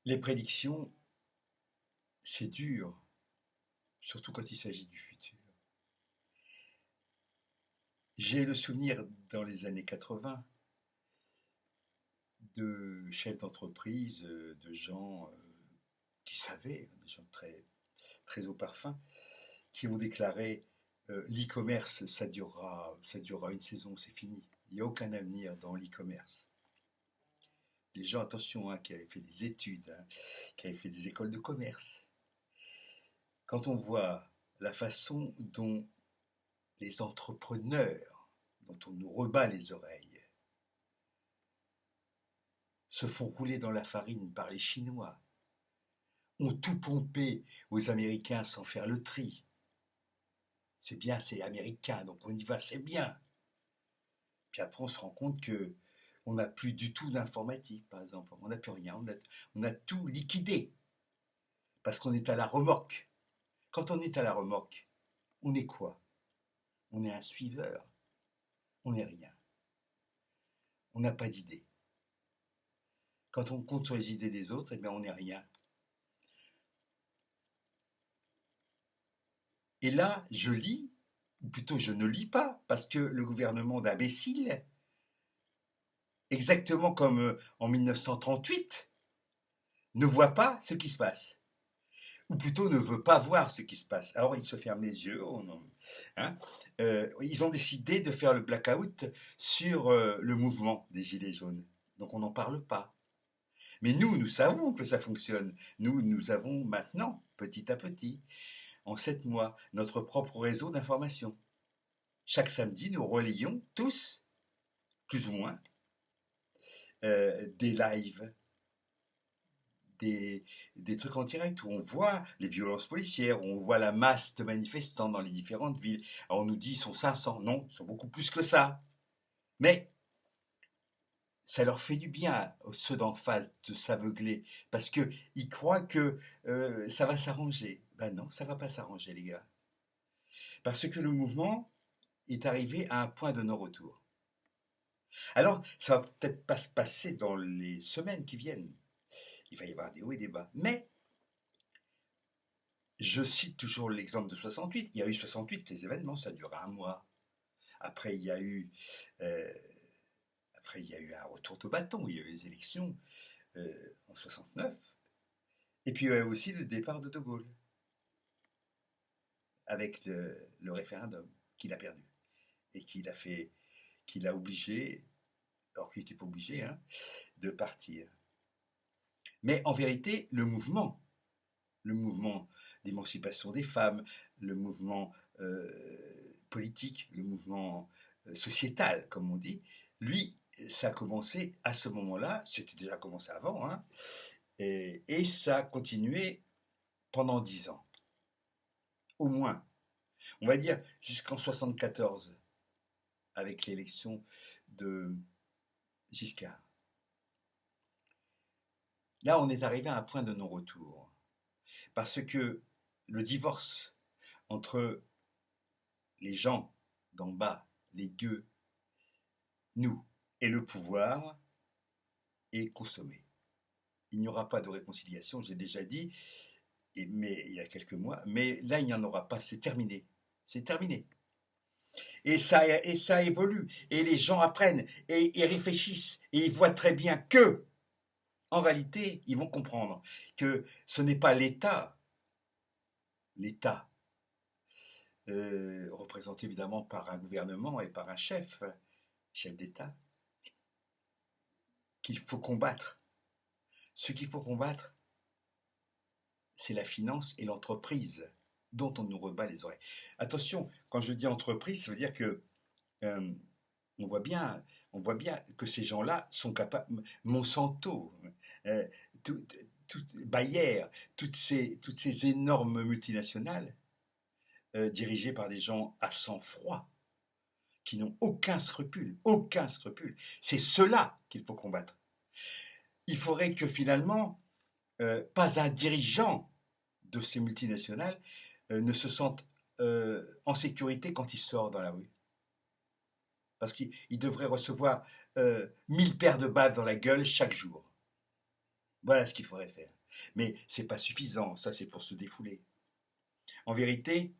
Les prédictions, c'est dur, surtout quand il s'agit du futur. J'ai le souvenir dans les années 80 de chefs d'entreprise, de gens qui savaient, des gens très, très au parfum, qui ont déclaré l'e-commerce, ça durera une saison, c'est fini. Il n'y a aucun avenir dans l'e-commerce. Des gens, attention, qui avaient fait des études, qui avaient fait des écoles de commerce. Quand on voit la façon dont les entrepreneurs, dont on nous rebat les oreilles, se font rouler dans la farine par les Chinois, ont tout pompé aux Américains sans faire le tri. C'est bien, c'est américain, donc on y va, c'est bien. Puis après, on se rend compte que on n'a plus du tout d'informatique, par exemple. On n'a plus rien, on a tout liquidé, parce qu'on est à la remorque. Quand on est à la remorque, on est quoi? On est un suiveur, on n'est rien. On n'a pas d'idée. Quand on compte sur les idées des autres, eh bien, on n'est rien. Et là, je lis, ou plutôt je ne lis pas, parce que le gouvernement d'imbéciles, exactement comme en 1938, ne voit pas ce qui se passe. Ou plutôt ne veut pas voir ce qui se passe. Alors ils se ferment les yeux. Oh non, hein. Ils ont décidé de faire le blackout sur le mouvement des Gilets jaunes. Donc on n'en parle pas. Mais nous savons que ça fonctionne. Nous avons maintenant, petit à petit, en 7 mois, notre propre réseau d'information. Chaque samedi, nous relayons tous, plus ou moins, des lives, des trucs en direct où on voit les violences policières, où on voit la masse de manifestants dans les différentes villes. Alors on nous dit ils sont 500, non, ils sont beaucoup plus que ça. Mais ça leur fait du bien, ceux d'en face, de s'aveugler, parce qu'ils croient que ça va s'arranger. Ben non, ça va pas s'arranger, les gars. Parce que le mouvement est arrivé à un point de non-retour. Alors, ça va peut-être pas se passer dans les semaines qui viennent. Il va y avoir des hauts et des bas. Mais je cite toujours l'exemple de 68. Il y a eu 68, les événements, ça dure un mois. Après, euh, après, il y a eu un retour de bâton. Il y a eu les élections en 69. Et puis, il y a eu aussi le départ de De Gaulle avec le référendum qu'il a perdu et qu'il a obligé, alors qu'il n'était pas obligé, hein, de partir. Mais en vérité, le mouvement d'émancipation des femmes, le mouvement politique, le mouvement sociétal, comme on dit, lui, ça a commencé à ce moment-là, c'était déjà commencé avant, hein, et ça a continué pendant 10 ans, au moins. On va dire jusqu'en 74, avec l'élection de Giscard. Là, on est arrivé à un point de non-retour, parce que le divorce entre les gens d'en bas, les gueux, nous, et le pouvoir est consommé. Il n'y aura pas de réconciliation, j'ai déjà dit, mais il y a quelques mois, mais là, il n'y en aura pas, c'est terminé. C'est terminé. Et ça évolue, et les gens apprennent, et réfléchissent, et ils voient très bien que, en réalité, ils vont comprendre que ce n'est pas l'État, représenté évidemment par un gouvernement et par un chef d'État, qu'il faut combattre. Ce qu'il faut combattre, c'est la finance et l'entreprise dont on nous rebat les oreilles. Attention, quand je dis entreprise, ça veut dire que euh, on voit bien, que ces gens-là sont capables. Monsanto, euh, tout, Bayer, toutes ces énormes multinationales dirigées par des gens à sang-froid, qui n'ont aucun scrupule, aucun scrupule. C'est cela qu'il faut combattre. Il faudrait que finalement, pas un dirigeant de ces multinationales ne se sente en sécurité quand il sort dans la rue. Parce qu'il devrait recevoir 1000 paires de balles dans la gueule chaque jour. Voilà ce qu'il faudrait faire. Mais c'est pas suffisant, ça c'est pour se défouler. En vérité,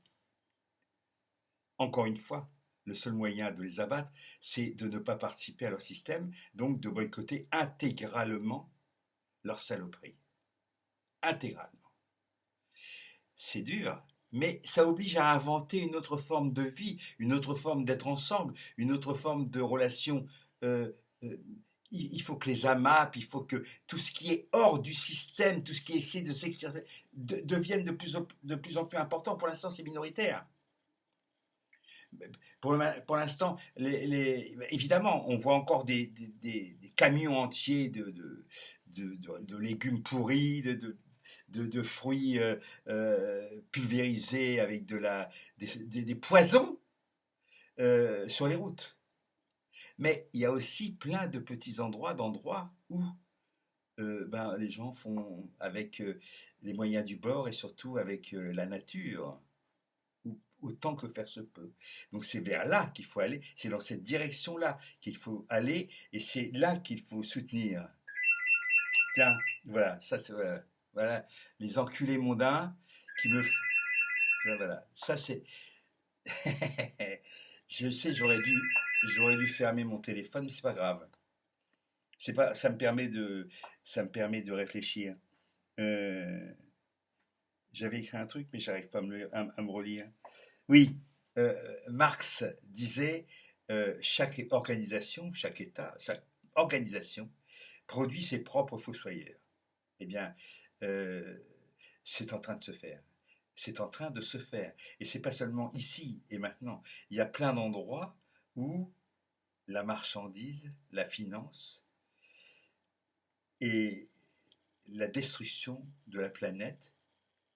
encore une fois, le seul moyen de les abattre, c'est de ne pas participer à leur système, donc de boycotter intégralement leur saloperie. Intégralement. C'est dur, mais ça oblige à inventer une autre forme de vie, une autre forme d'être ensemble, une autre forme de relation. Euh, euh, il faut que les AMAP, il faut que tout ce qui est hors du système, tout ce qui essaie de s'extirper, devienne de plus en plus important. Pour l'instant, c'est minoritaire. Pour l'instant, évidemment, on voit encore des camions entiers de légumes pourris, de fruits pulvérisés avec des poisons sur les routes. Mais il y a aussi plein de petits d'endroits où les gens font avec les moyens du bord et surtout avec la nature autant que faire se peut. Donc c'est vers là qu'il faut aller, c'est dans cette direction-là qu'il faut aller et c'est là qu'il faut soutenir. Tiens, voilà, ça c'est voilà, les enculés mondains qui me voilà, ça c'est je sais j'aurais dû fermer mon téléphone mais c'est pas grave. C'est pas ça me permet de réfléchir. Euh, J'avais écrit un truc mais j'arrive pas à me relire. Oui, Marx disait chaque organisation, chaque État, chaque organisation produit ses propres fossoyeurs. Eh bien, euh, c'est en train de se faire. C'est en train de se faire. Et c'est pas seulement ici et maintenant. Il y a plein d'endroits où la marchandise, la finance et la destruction de la planète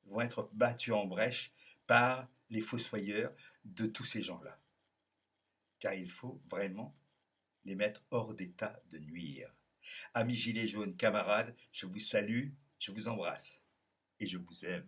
vont être battues en brèche par les fossoyeurs de tous ces gens-là. Car il faut vraiment les mettre hors d'état de nuire. Amis gilets jaunes, camarades, je vous salue, je vous embrasse et je vous aime.